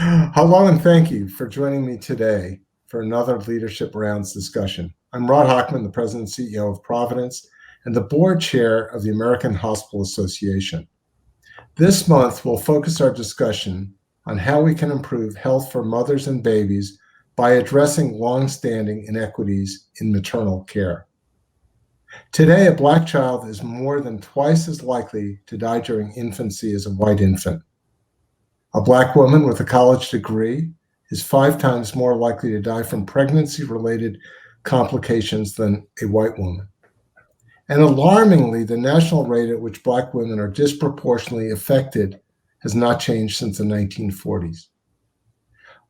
Hello and thank you for joining me today for another Leadership Rounds discussion. I'm Rod Hochman, the President and CEO of Providence and the Board Chair of the American Hospital Association. This month, we'll focus our discussion on how we can improve health for mothers and babies by addressing longstanding inequities in maternal care. Today, a Black child is more than twice as likely to die during infancy as a white infant. A Black woman with a college degree is 5 times more likely to die from pregnancy-related complications than a white woman. And alarmingly, the national rate at which Black women are disproportionately affected has not changed since the 1940s.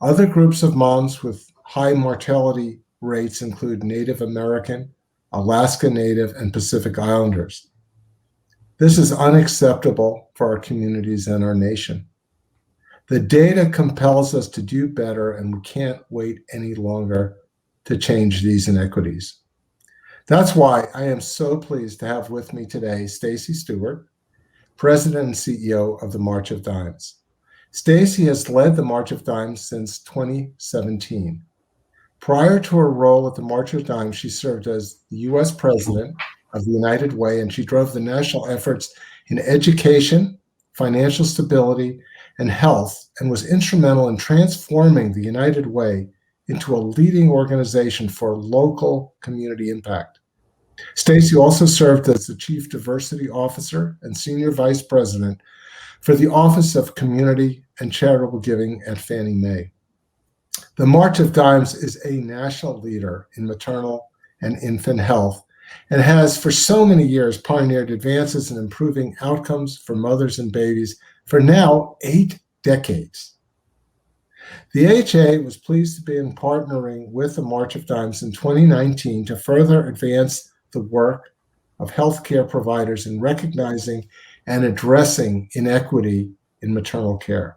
Other groups of moms with high mortality rates include Native American, Alaska Native, and Pacific Islanders. This is unacceptable for our communities and our nation. The data compels us to do better, and we can't wait any longer to change these inequities. That's why I am so pleased to have with me today Stacey Stewart, President and CEO of the March of Dimes. Stacy has led the March of Dimes since 2017. Prior to her role at the March of Dimes, she served as the U.S. President of the United Way, and she drove the national efforts in education, financial stability, and health, and was instrumental in transforming the United Way into a leading organization for local community impact. Stacy also served as the Chief Diversity Officer and Senior Vice President for the Office of Community and Charitable Giving at Fannie Mae. The March of Dimes is a national leader in maternal and infant health and has for so many years pioneered advances in improving outcomes for mothers and babies for now 8 decades. The AHA was pleased to be partnering with the March of Dimes in 2019 to further advance the work of healthcare providers in recognizing and addressing inequity in maternal care.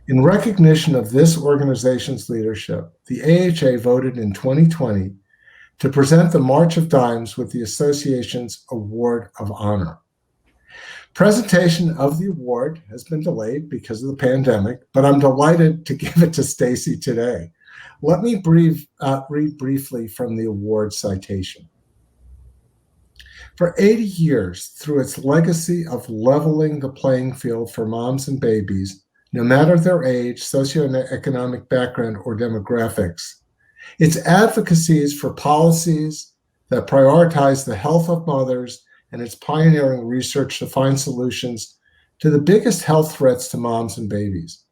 In recognition of this organization's leadership, the AHA voted in 2020 to present the March of Dimes with the association's Award of Honor. Presentation of the award has been delayed because of the pandemic, but I'm delighted to give it to Stacy today. Let me read briefly from the award citation. For 80 years, through its legacy of leveling the playing field for moms and babies, no matter their age, socioeconomic background, or demographics, its advocacies for policies that prioritize the health of mothers and its pioneering research to find solutions to the biggest health threats to moms and babies.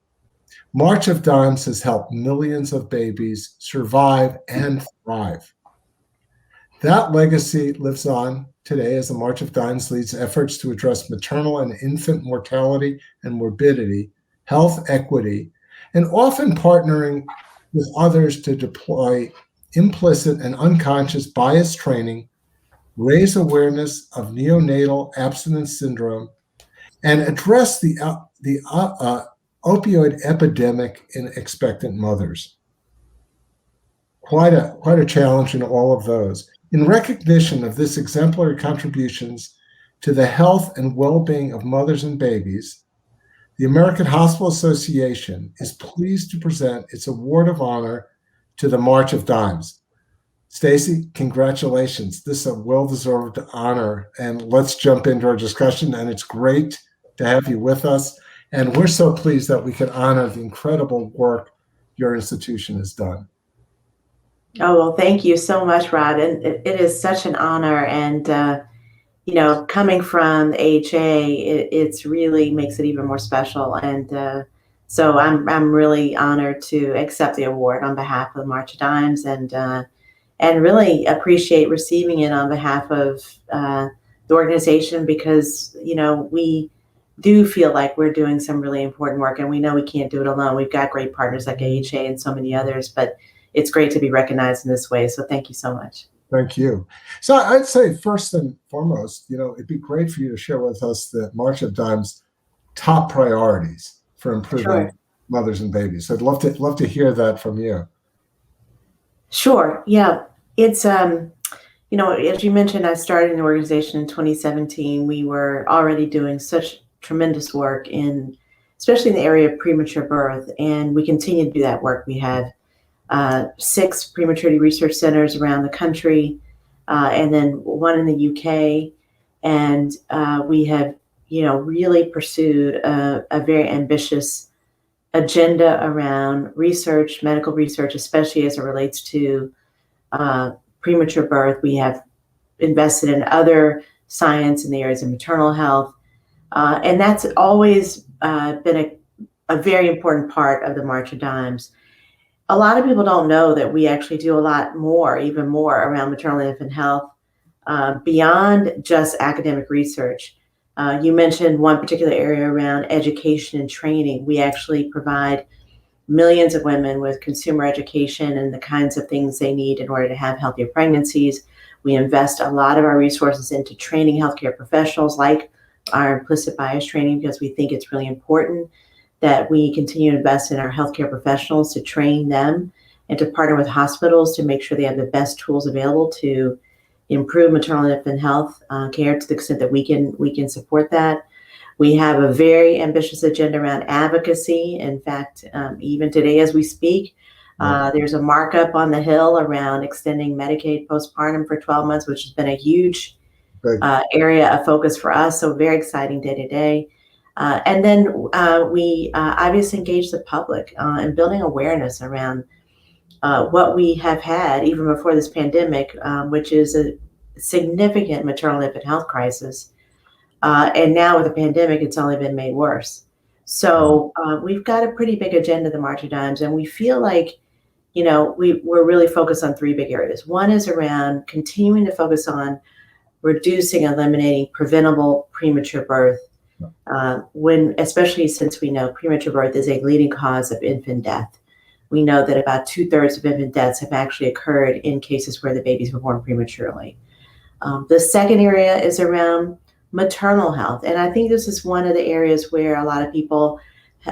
March of Dimes has helped millions of babies survive and thrive. That legacy lives on today as the March of Dimes leads efforts to address maternal and infant mortality and morbidity, health equity, and often partnering with others to deploy implicit and unconscious bias training, raise awareness of neonatal abstinence syndrome, and address the opioid epidemic in expectant mothers. Quite a challenge in all of those. In recognition of this exemplary contributions to the health and well-being of mothers and babies, the American Hospital Association is pleased to present its Award of Honor to the March of Dimes. Stacy, congratulations. This is a well-deserved honor, and let's jump into our discussion, and it's great to have you with us, and we're so pleased that we can honor the incredible work your institution has done. Oh, well, thank you so much, Rod, and it is such an honor, and coming from AHA, it's really makes it even more special, and so I'm really honored to accept the award on behalf of the March of Dimes, and really appreciate receiving it on behalf of the organization because, we do feel like we're doing some really important work, and we know we can't do it alone. We've got great partners like AHA and so many others, but it's great to be recognized in this way. So thank you so much. Thank you. So I'd say first and foremost, it'd be great for you to share with us the March of Dimes top priorities for improving mothers and babies. So I'd love to hear that from you. Sure. Yeah. It's, as you mentioned, I started an organization in 2017. We were already doing such tremendous work in especially in the area of premature birth. And we continue to do that work. We have 6 prematurity research centers around the country, and then 1 in the UK. And we have, really pursued a very ambitious agenda around research, medical research, especially as it relates to premature birth. We have invested in other science in the areas of maternal health. And that's always been a very important part of the March of Dimes. A lot of people don't know that we actually do a lot more, even more, around maternal and infant health beyond just academic research. You mentioned one particular area around education and training. We actually provide millions of women with consumer education and the kinds of things they need in order to have healthier pregnancies. We invest a lot of our resources into training healthcare professionals, like our implicit bias training, because we think it's really important that we continue to invest in our healthcare professionals to train them and to partner with hospitals to make sure they have the best tools available to improve maternal and infant health care to the extent that we can support that. We have a very ambitious agenda around advocacy. In fact, even today as we speak, there's a markup on the Hill around extending Medicaid postpartum for 12 months, which has been a huge area of focus for us. So very exciting day to day. And then we obviously engage the public in building awareness around what we have had even before this pandemic, which is a significant maternal infant health crisis. And now with the pandemic, it's only been made worse. So we've got a pretty big agenda, the March of Dimes, and we feel like, we're really focused on 3 big areas. One is around continuing to focus on reducing, eliminating preventable premature birth, especially since we know premature birth is a leading cause of infant death. We know that about 2/3 of infant deaths have actually occurred in cases where the babies were born prematurely. The second area is around maternal health. And I think this is one of the areas where a lot of people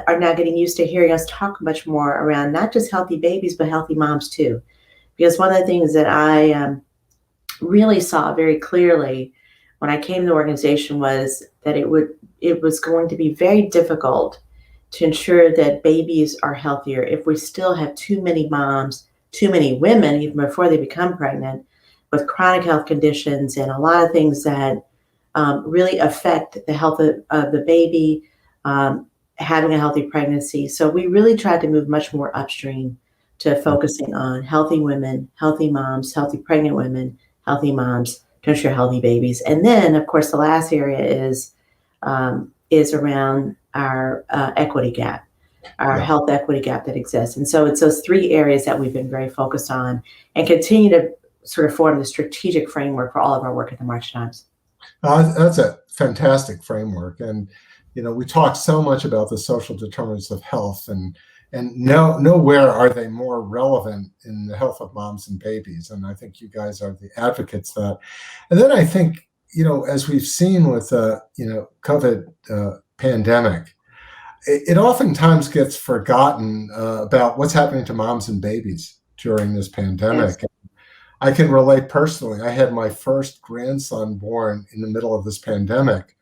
are now getting used to hearing us talk much more around not just healthy babies, but healthy moms too. Because one of the things that I really saw very clearly when I came to the organization was that it was going to be very difficult to ensure that babies are healthier if we still have too many moms, too many women, even before they become pregnant, with chronic health conditions and a lot of things that really affect the health of the baby, having a healthy pregnancy. So we really tried to move much more upstream to focusing on healthy women, healthy moms, healthy pregnant women, healthy moms to ensure healthy babies. And then, of course, the last area is around our equity gap, our health equity gap that exists. And so it's those 3 areas that we've been very focused on and continue to sort of form the strategic framework for all of our work at the March Times. That's a fantastic framework. And, we talk so much about the social determinants of health, and nowhere are they more relevant in the health of moms and babies. And I think you guys are the advocates for that. And then I think, as we've seen with COVID pandemic, it oftentimes gets forgotten about what's happening to moms and babies during this pandemic. Yes. I can relate personally. I had my first grandson born in the middle of this pandemic.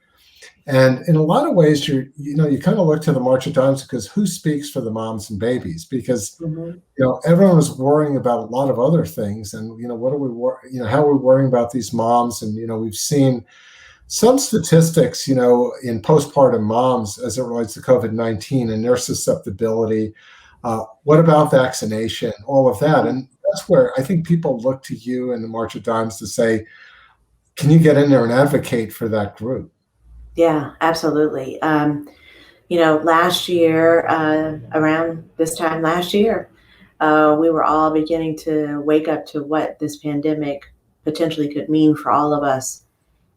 And in a lot of ways, you kind of look to the March of Dimes because who speaks for the moms and babies? Because, everyone was worrying about a lot of other things. And, what are we, how are we worrying about these moms? And, we've seen some statistics, in postpartum moms as it relates to COVID-19 and their susceptibility. What about vaccination? All of that. And that's where I think people look to you and the March of Dimes to say, can you get in there and advocate for that group? Yeah, absolutely. Last year, around this time last year, we were all beginning to wake up to what this pandemic potentially could mean for all of us.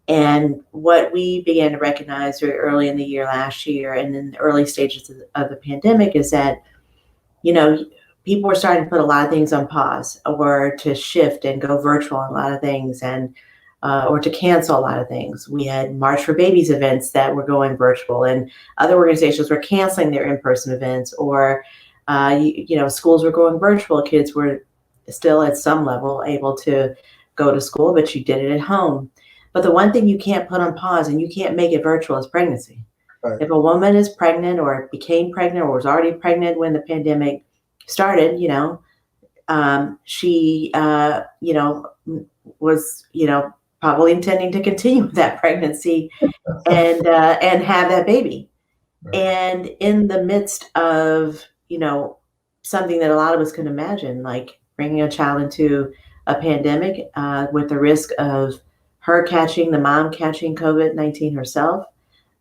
And what we began to recognize very early in the year last year and in the early stages of the pandemic is that, people were starting to put a lot of things on pause or to shift and go virtual on a lot of things and or to cancel a lot of things. We had March for Babies events that were going virtual, and other organizations were canceling their in-person events, or schools were going virtual. Kids were still at some level able to go to school, but you did it at home. But the one thing you can't put on pause and you can't make it virtual is pregnancy. Right. If a woman is pregnant or became pregnant or was already pregnant when the pandemic started, she, was, probably intending to continue that pregnancy and have that baby. Right. And in the midst of, something that a lot of us can imagine, like bringing a child into a pandemic with the risk of the mom catching COVID-19 herself,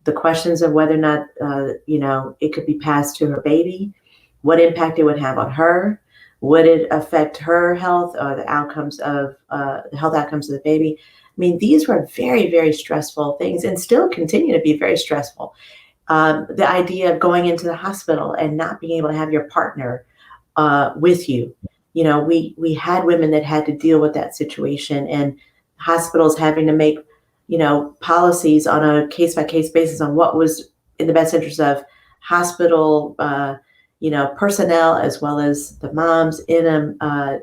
the questions of whether or not, it could be passed to her baby, what impact it would have on her, would it affect her health or the health outcomes of the baby? I mean, these were very, very stressful things and still continue to be very stressful. The idea of going into the hospital and not being able to have your partner with you. We had women that had to deal with that situation, and hospitals having to make, policies on a case-by-case basis on what was in the best interest of hospital, personnel, as well as the moms in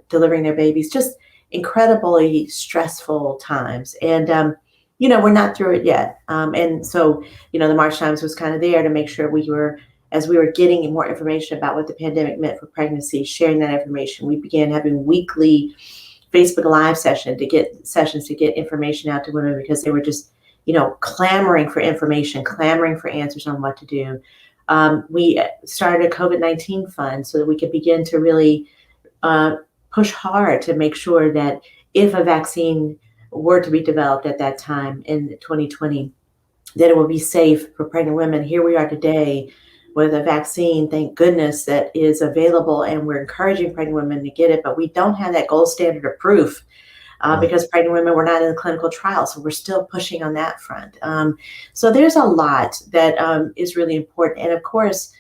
delivering their babies. Just incredibly stressful times. And, we're not through it yet. And so, the March Times was kind of there to make sure as we were getting more information about what the pandemic meant for pregnancy, sharing that information. We began having weekly Facebook Live sessions to get information out to women because they were just, clamoring for information, clamoring for answers on what to do. We started a COVID-19 fund so that we could begin to really push hard to make sure that if a vaccine were to be developed at that time in 2020, that it would be safe for pregnant women. Here we are today with a vaccine, thank goodness, that is available, and we're encouraging pregnant women to get it, but we don't have that gold standard of proof because pregnant women were not in the clinical trial, so we're still pushing on that front. So there's a lot that is really important. And of course,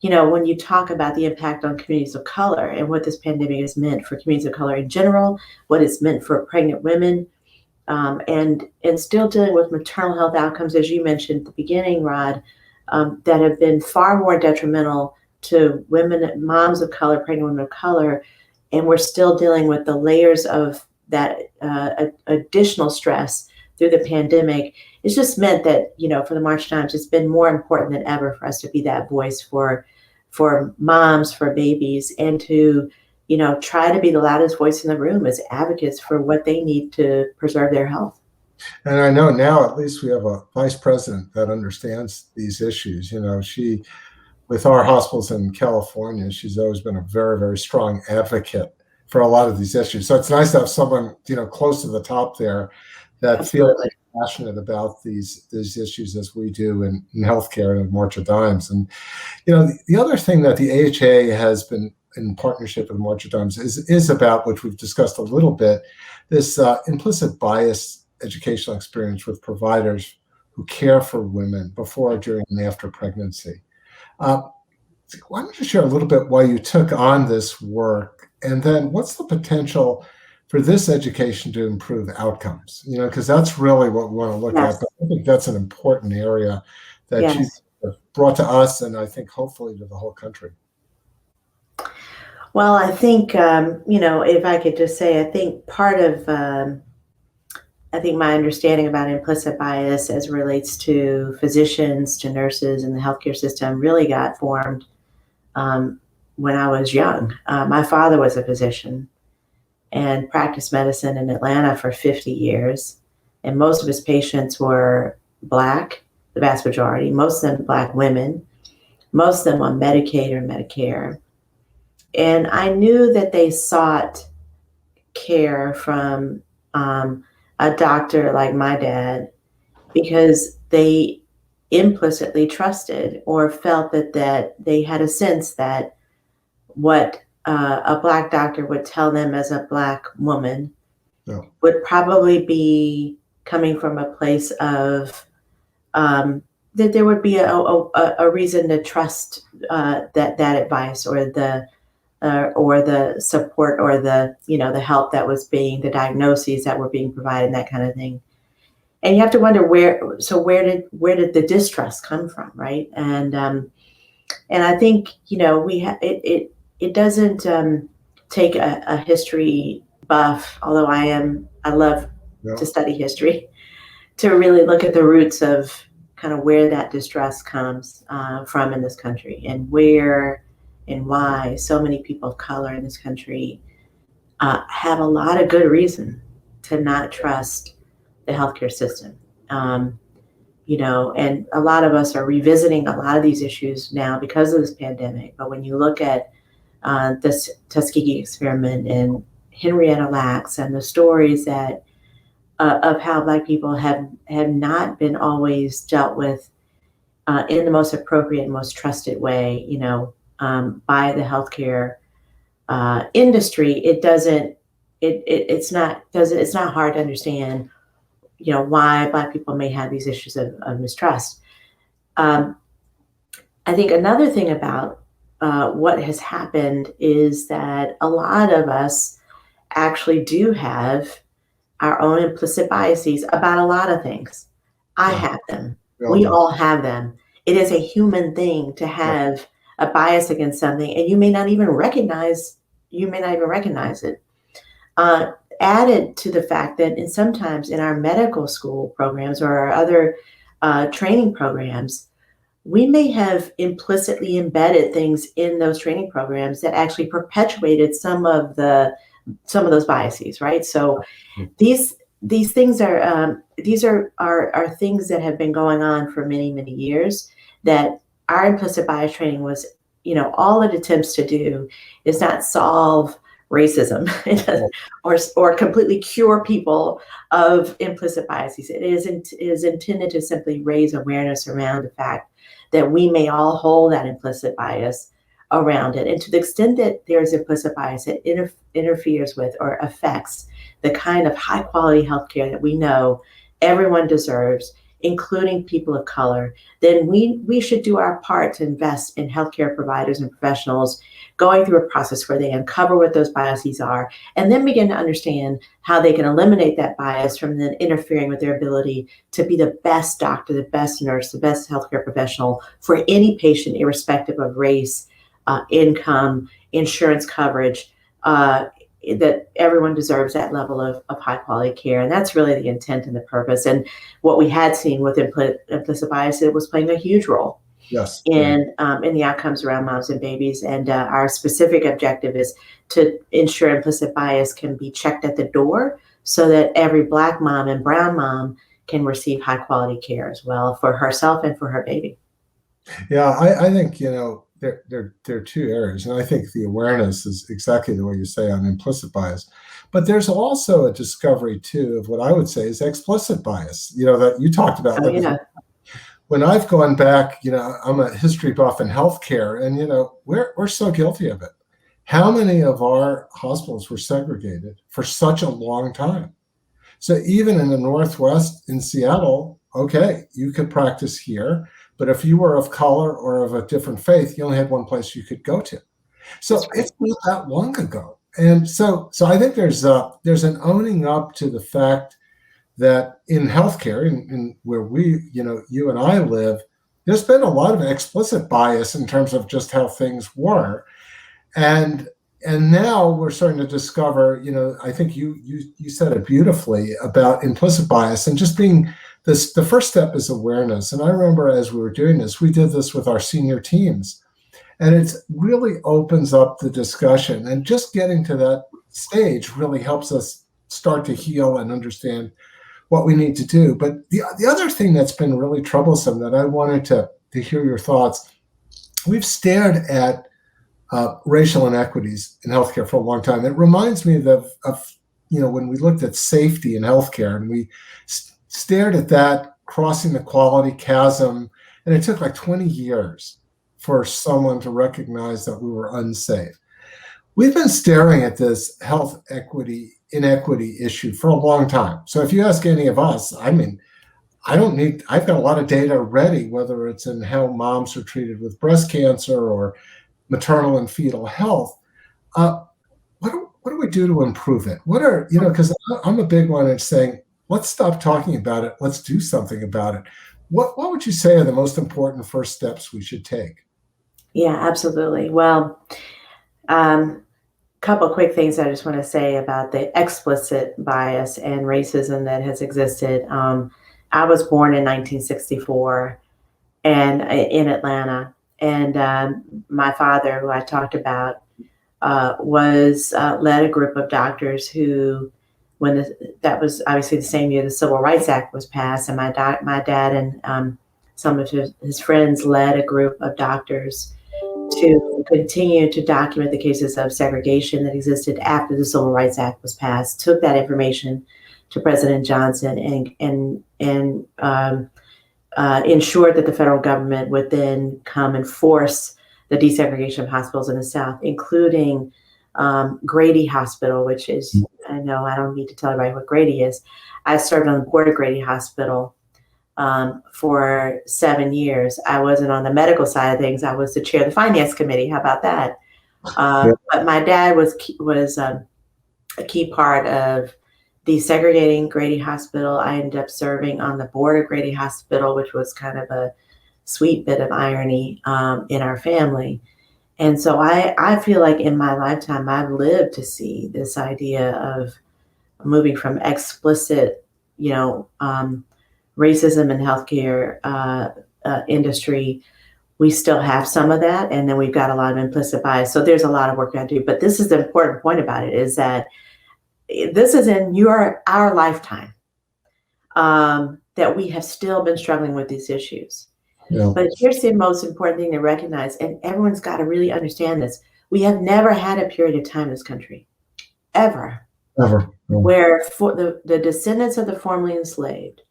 when you talk about the impact on communities of color and what this pandemic has meant for communities of color in general, what it's meant for pregnant women, and still dealing with maternal health outcomes, as you mentioned at the beginning, Rod, that have been far more detrimental to women, moms of color, pregnant women of color, and we're still dealing with the layers of that additional stress through the pandemic. It's just meant that, for the March Times, it's been more important than ever for us to be that voice for moms, for babies, and to, try to be the loudest voice in the room as advocates for what they need to preserve their health. And I know now at least we have a vice president that understands these issues. She, with our hospitals in California, she's always been a very, very strong advocate for a lot of these issues. So it's nice to have someone, close to the top there that feels passionate about these issues as we do in healthcare and in March of Dimes. And, the other thing that the AHA has been in partnership with March of Dimes is about, which we've discussed a little bit, this implicit bias educational experience with providers who care for women before, during, and after pregnancy. Why don't you share a little bit why you took on this work, and then what's the potential for this education to improve outcomes? Because that's really what we want to look at. But I think that's an important area that you brought to us, and I think hopefully to the whole country. Well, I think, if I could just say, I think part of I think my understanding about implicit bias as it relates to physicians, to nurses in the healthcare system really got formed when I was young. My father was a physician and practiced medicine in Atlanta for 50 years. And most of his patients were Black, the vast majority, most of them Black women, most of them on Medicaid or Medicare. And I knew that they sought care from a doctor like my dad because they implicitly trusted or felt that they had a sense that what a Black doctor would tell them as a Black woman would probably be coming from a place of that there would be a reason to trust that advice or the support or the help that was the diagnoses that were being provided, that kind of thing. And you have to wonder where did the distrust come from, right? And I think it doesn't take a history buff, although I love to study history, to really look at the roots of kind of where that distress comes from in this country, and where and why so many people of color in this country have a lot of good reason to not trust the healthcare system. And a lot of us are revisiting a lot of these issues now because of this pandemic. But when you look at this Tuskegee experiment and Henrietta Lacks and the stories that of how Black people have not been always dealt with in the most appropriate and most trusted way, by the healthcare industry, it's not hard to understand, why Black people may have these issues of mistrust. I think another thing about what has happened is that a lot of us actually do have our own implicit biases about a lot of things. I have them. We all have them. It is a human thing to have a bias against something, and you may not even recognize it. Added to the fact that sometimes in our medical school programs or our other training programs, we may have implicitly embedded things in those training programs that actually perpetuated some of those biases, right? So these things are these are things that have been going on for many, many years, that our implicit bias training was, all it attempts to do is not solve racism or completely cure people of implicit biases. It is intended to simply raise awareness around the fact that we may all hold that implicit bias around it. And to the extent that there's implicit bias that interferes with or affects the kind of high quality healthcare that we know everyone deserves, including people of color, then we should do our part to invest in healthcare providers and professionals going through a process where they uncover what those biases are, and then begin to understand how they can eliminate that bias from then interfering with their ability to be the best doctor, the best nurse, the best healthcare professional for any patient, irrespective of race, income, insurance coverage, that everyone deserves that level of high quality care. And that's really the intent and the purpose. And what we had seen with implicit bias, it was playing a huge role in the outcomes around moms and babies. And our specific objective is to ensure implicit bias can be checked at the door so that every Black mom and brown mom can receive high quality care as well for herself and for her baby. Yeah, I think, there are two areas, and I think the awareness is exactly the way you say on implicit bias. But there's also a discovery, too, of what I would say is explicit bias, that you talked about. When I've gone back, I'm a history buff in healthcare, and, we're so guilty of it. How many of our hospitals were segregated for such a long time? So even in the Northwest in Seattle, okay, you could practice here, but if you were of color or of a different faith, you only had one place you could go to. So it's not that long ago. And so I think there's an owning up to the fact that in healthcare, in where you and I live, there's been a lot of explicit bias in terms of just how things were. And now we're starting to discover, I think you said it beautifully about implicit bias and just being this. The first step is awareness. And I remember as we were doing this, we did this with our senior teams, and it really opens up the discussion. And just getting to that stage really helps us start to heal and understand what we need to do. But the other thing that's been really troublesome that I wanted to hear your thoughts, we've stared at racial inequities in healthcare for a long time. It reminds me of when we looked at safety in healthcare, and we stared at that crossing the quality chasm, and it took like 20 years for someone to recognize that we were unsafe. We've been staring at this health inequity issue for a long time. So if you ask any of us, I've got a lot of data ready, whether it's in how moms are treated with breast cancer or maternal and fetal health. What do we do to improve it? Because I'm a big one at saying, let's stop talking about it. Let's do something about it. What would you say are the most important first steps we should take? Yeah, absolutely. Well, couple quick things I just want to say about the explicit bias and racism that has existed. I was born in 1964 and in Atlanta. And my father, who I talked about, was led a group of doctors who, that was obviously the same year the Civil Rights Act was passed, and my dad and some of his friends led a group of doctors to continue to document the cases of segregation that existed after the Civil Rights Act was passed. Took that information to President Johnson and ensured that the federal government would then come and force the desegregation of hospitals in the South, including Grady Hospital, which is, I know I don't need to tell everybody what Grady is. I served on the board of Grady Hospital for 7 years. I wasn't on the medical side of things. I was the chair of the finance committee. How about that? But my dad was a key part of desegregating Grady Hospital. I ended up serving on the board of Grady Hospital, which was kind of a sweet bit of irony in our family. And so I feel like in my lifetime, I've lived to see this idea of moving from explicit, racism in healthcare industry. We still have some of that, and then we've got a lot of implicit bias. So there's a lot of work we have to do. But this is the important point about it, is that this is in our lifetime that we have still been struggling with these issues. Yeah. But here's the most important thing to recognize, and everyone's got to really understand this. We have never had a period of time in this country, ever, where the descendants of the formerly enslaved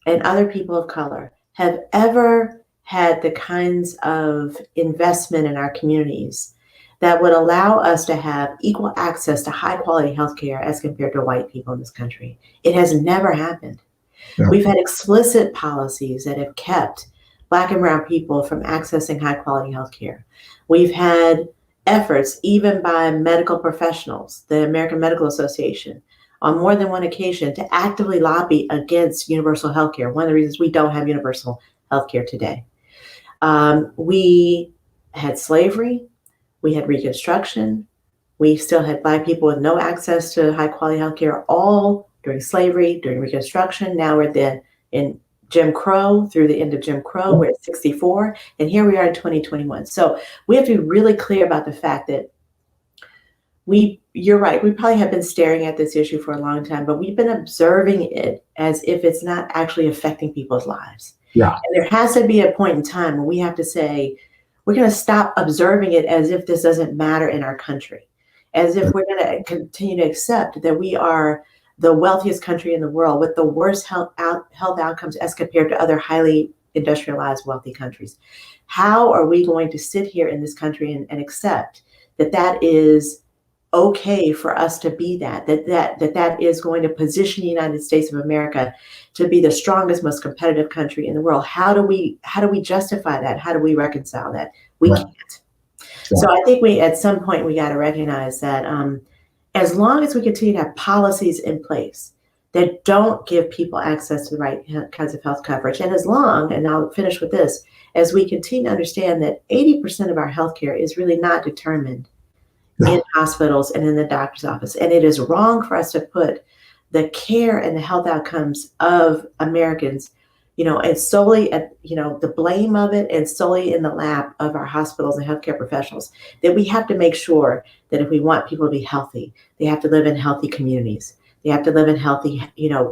and other people of color have ever had the kinds of investment in our communities that would allow us to have equal access to high quality healthcare as compared to white people in this country. It has never happened. Yeah. We've had explicit policies that have kept Black and brown people from accessing high quality healthcare. We've had efforts, even by medical professionals, the American Medical Association, on more than one occasion, to actively lobby against universal healthcare. One of the reasons we don't have universal healthcare today. We had slavery. We had Reconstruction. We still had Black people with no access to high quality healthcare, all during slavery, during Reconstruction. Now we're in Jim Crow, through the end of Jim Crow, we're at 64, and here we are in 2021. So we have to be really clear about the fact that you're right, we probably have been staring at this issue for a long time, but we've been observing it as if it's not actually affecting people's lives. Yeah. And there has to be a point in time when we have to say, we're going to stop observing it as if this doesn't matter in our country, as if we're going to continue to accept that we are the wealthiest country in the world with the worst health outcomes as compared to other highly industrialized wealthy countries. How are we going to sit here in this country and accept that is okay for us to be that is going to position the United States of America to be the strongest, most competitive country in the world? How do we justify that? How do we reconcile that? We can't. Yeah. So I think at some point we got to recognize that as long as we continue to have policies in place that don't give people access to the right kinds of health coverage, and as long, and I'll finish with this, as we continue to understand that 80% of our healthcare is really not determined in hospitals and in the doctor's office. And it is wrong for us to put the care and the health outcomes of Americans, and solely at, the blame of it and solely in the lap of our hospitals and healthcare professionals. That we have to make sure that if we want people to be healthy, they have to live in healthy communities. They have to live in healthy,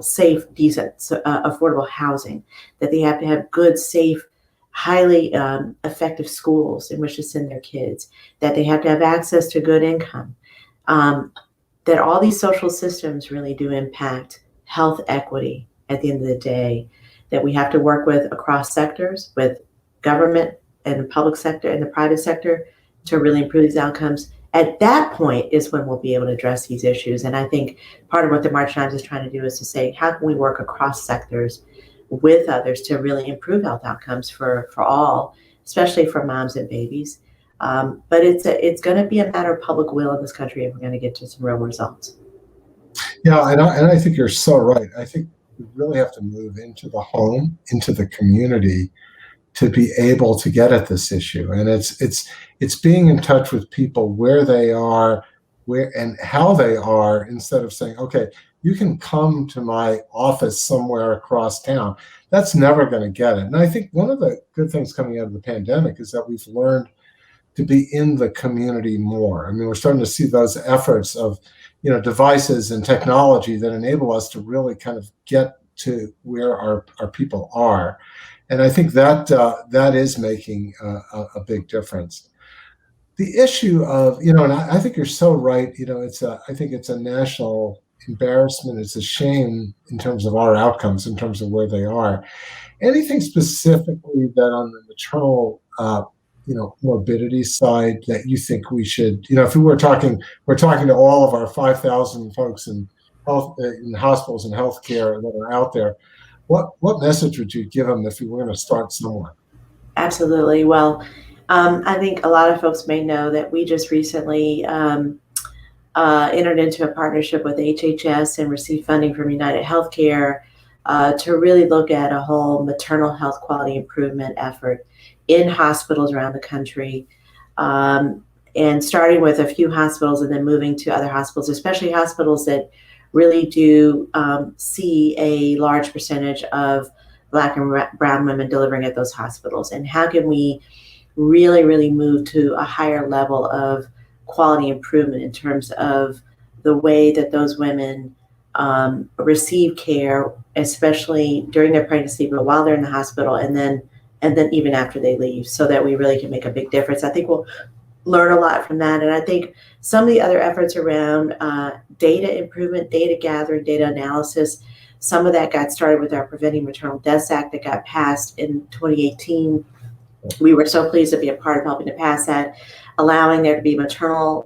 safe, decent, affordable housing, that they have to have good, safe, highly effective schools in which to send their kids, that they have to have access to good income, that all these social systems really do impact health equity at the end of the day, that we have to work with across sectors, with government and the public sector and the private sector to really improve these outcomes. At that point is when we'll be able to address these issues. And I think part of what the March Times is trying to do is to say, how can we work across sectors with others to really improve health outcomes for all, especially for moms and babies. But it's going to be a matter of public will in this country if we're going to get to some real results. Yeah, and I think you're so right. I think we really have to move into the home, into the community, to be able to get at this issue. And it's being in touch with people where they are, where and how they are, instead of saying, okay, you can come to my office somewhere across town. That's never going to get it. And I think one of the good things coming out of the pandemic is that we've learned to be in the community more. I mean, we're starting to see those efforts of, devices and technology that enable us to really kind of get to where our people are. And I think that that is making a big difference. The issue of, and I think you're so right, I think it's a national embarrassment. It's a shame in terms of our outcomes, in terms of where they are. Anything specifically that on the maternal, morbidity side that you think we should, if we're talking to all of our 5,000 folks in health, in hospitals and healthcare that are out there, what message would you give them if you were going to start somewhere? Absolutely. Well, I think a lot of folks may know that we just recently entered into a partnership with HHS and received funding from United Healthcare to really look at a whole maternal health quality improvement effort in hospitals around the country, and starting with a few hospitals and then moving to other hospitals, especially hospitals that really do see a large percentage of Black and brown women delivering at those hospitals. And how can we really, really move to a higher level of quality improvement in terms of the way that those women receive care, especially during their pregnancy, but while they're in the hospital, and then even after they leave, so that we really can make a big difference. I think we'll learn a lot from that. And I think some of the other efforts around data improvement, data gathering, data analysis, some of that got started with our Preventing Maternal Deaths Act that got passed in 2018. We were so pleased to be a part of helping to pass that, allowing there to be maternal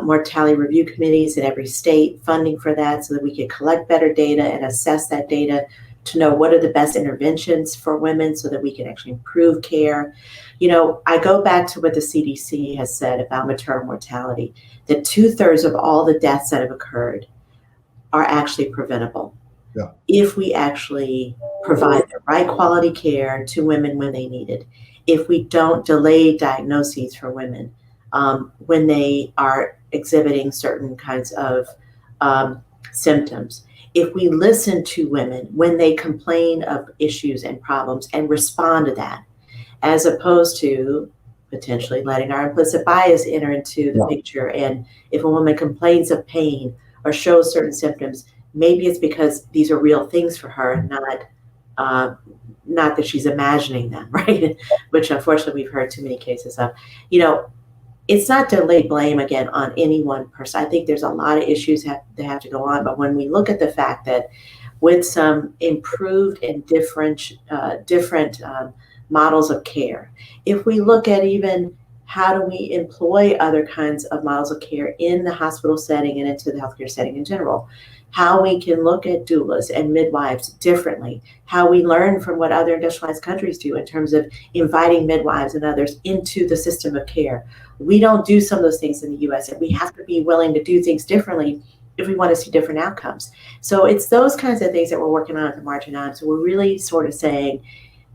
mortality review committees in every state, funding for that so that we could collect better data and assess that data to know what are the best interventions for women so that we can actually improve care. I go back to what the CDC has said about maternal mortality, that 2/3 of all the deaths that have occurred are actually preventable. Yeah. If we actually provide the right quality care to women when they need it, if we don't delay diagnoses for women when they are exhibiting certain kinds of symptoms, if we listen to women when they complain of issues and problems and respond to that, as opposed to potentially letting our implicit bias enter into the picture. And if a woman complains of pain or shows certain symptoms, maybe it's because these are real things for her, not that she's imagining them, right? Which unfortunately we've heard too many cases of. It's not to lay blame again on any one person. I think there's a lot of issues that have to go on, but when we look at the fact that with some improved and different models of care, if we look at even how do we employ other kinds of models of care in the hospital setting and into the healthcare setting in general, how we can look at doulas and midwives differently, how we learn from what other industrialized countries do in terms of inviting midwives and others into the system of care. We don't do some of those things in the US, and we have to be willing to do things differently if we want to see different outcomes. So it's those kinds of things that we're working on at the margin on. So we're really sort of saying,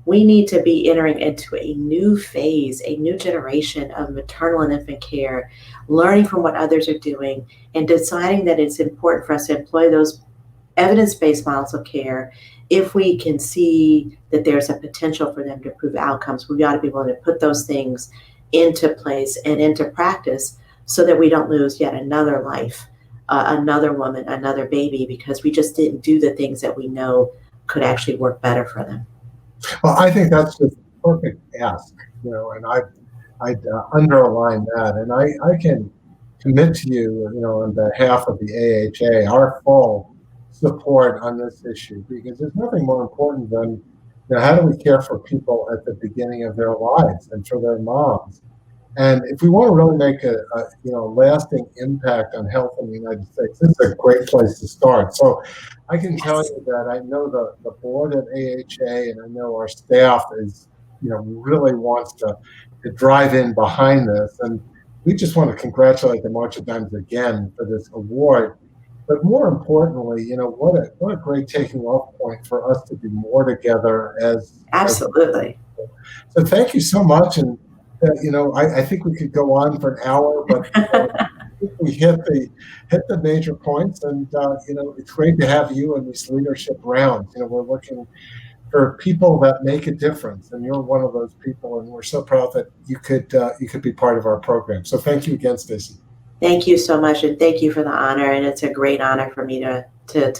we need to be entering into a new phase, a new generation of maternal and infant care, learning from what others are doing and deciding that it's important for us to employ those evidence-based models of care. If we can see that there's a potential for them to improve outcomes, we ought to be willing to put those things into place and into practice so that we don't lose yet another life, another woman, another baby, because we just didn't do the things that we know could actually work better for them. Well, I think that's just a perfect ask, and I'd underline that. And I can commit to you, on behalf of the AHA, our full support on this issue, because there's nothing more important than, how do we care for people at the beginning of their lives and for their moms? And if we want to really make a lasting impact on health in the United States, this is a great place to start. So I can tell you that I know the board at AHA, and I know our staff is, really wants to drive in behind this. And we just want to congratulate the March of Dimes again for this award. But more importantly, what a great taking off point for us to be more together as. Absolutely. So thank you so much. And I think we could go on for an hour, but we hit the major points, and it's great to have you in these leadership rounds. We're looking for people that make a difference, and you're one of those people, and we're so proud that you could be part of our program. So thank you again, Stacy. Thank you so much, and thank you for the honor. And it's a great honor for me to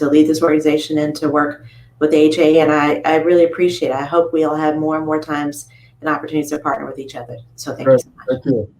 lead this organization and to work with AHA. And I really appreciate it. I hope we'll have more and more times and opportunities to partner with each other. So thank you so much. Thank you.